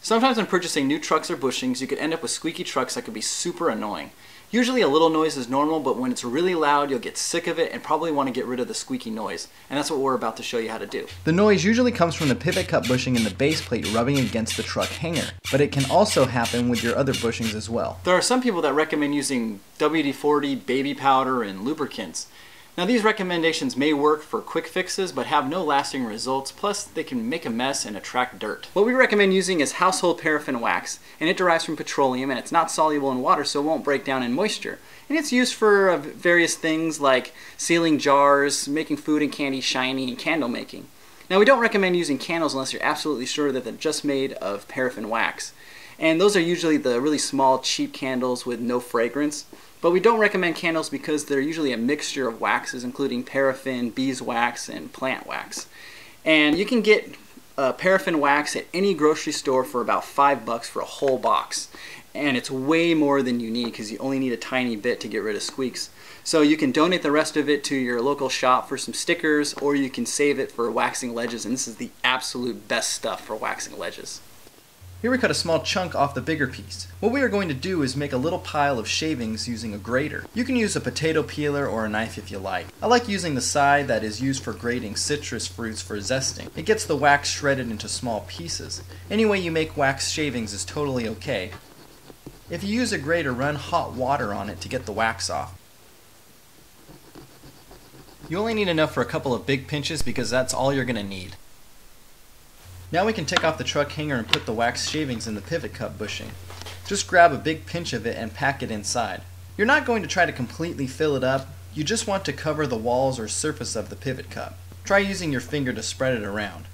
Sometimes when purchasing new trucks or bushings, you could end up with squeaky trucks that could be super annoying. Usually a little noise is normal, but when it's really loud, you'll get sick of it and probably want to get rid of the squeaky noise. And that's what we're about to show you how to do. The noise usually comes from the pivot cup bushing and the base plate rubbing against the truck hanger, but it can also happen with your other bushings as well. There are some people that recommend using WD-40, baby powder, and lubricants. Now these recommendations may work for quick fixes but have no lasting results, plus they can make a mess and attract dirt. What we recommend using is household paraffin wax, and it derives from petroleum and it's not soluble in water so it won't break down in moisture. And it's used for various things like sealing jars, making food and candy shiny, and candle making. Now we don't recommend using candles unless you're absolutely sure that they're just made of paraffin wax. And those are usually the really small cheap candles with no fragrance. But we don't recommend candles because they're usually a mixture of waxes, including paraffin, beeswax, and plant wax. And you can get paraffin wax at any grocery store for about $5 for a whole box. And it's way more than you need because you only need a tiny bit to get rid of squeaks. So you can donate the rest of it to your local shop for some stickers, or you can save it for waxing ledges, and this is the absolute best stuff for waxing ledges. Here we cut a small chunk off the bigger piece. What we are going to do is make a little pile of shavings using a grater. You can use a potato peeler or a knife if you like. I like using the side that is used for grating citrus fruits for zesting. It gets the wax shredded into small pieces. Any way you make wax shavings is totally okay. If you use a grater, run hot water on it to get the wax off. You only need enough for a couple of big pinches because that's all you're going to need. Now we can take off the truck hanger and put the wax shavings in the pivot cup bushing. Just grab a big pinch of it and pack it inside. You're not going to try to completely fill it up, you just want to cover the walls or surface of the pivot cup. Try using your finger to spread it around.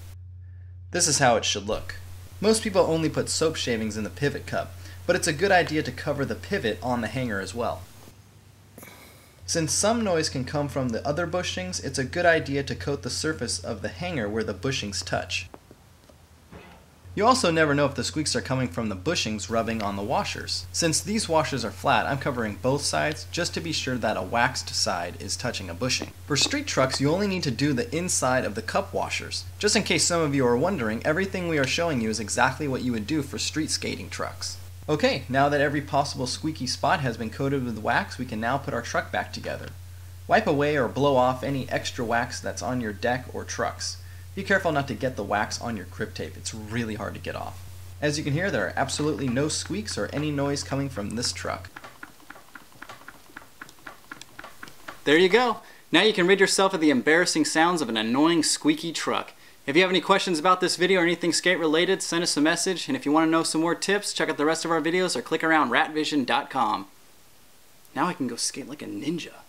This is how it should look. Most people only put soap shavings in the pivot cup, but it's a good idea to cover the pivot on the hanger as well. Since some noise can come from the other bushings, it's a good idea to coat the surface of the hanger where the bushings touch. You also never know if the squeaks are coming from the bushings rubbing on the washers. Since these washers are flat, I'm covering both sides just to be sure that a waxed side is touching a bushing. For street trucks, you only need to do the inside of the cup washers. Just in case some of you are wondering, everything we are showing you is exactly what you would do for street skating trucks. Okay, now that every possible squeaky spot has been coated with wax, we can now put our truck back together. Wipe away or blow off any extra wax that's on your deck or trucks. Be careful not to get the wax on your grip tape, it's really hard to get off. As you can hear, there are absolutely no squeaks or any noise coming from this truck. There you go. Now you can rid yourself of the embarrassing sounds of an annoying squeaky truck. If you have any questions about this video or anything skate related, send us a message, and if you want to know some more tips, check out the rest of our videos or click around ratvision.com. Now I can go skate like a ninja.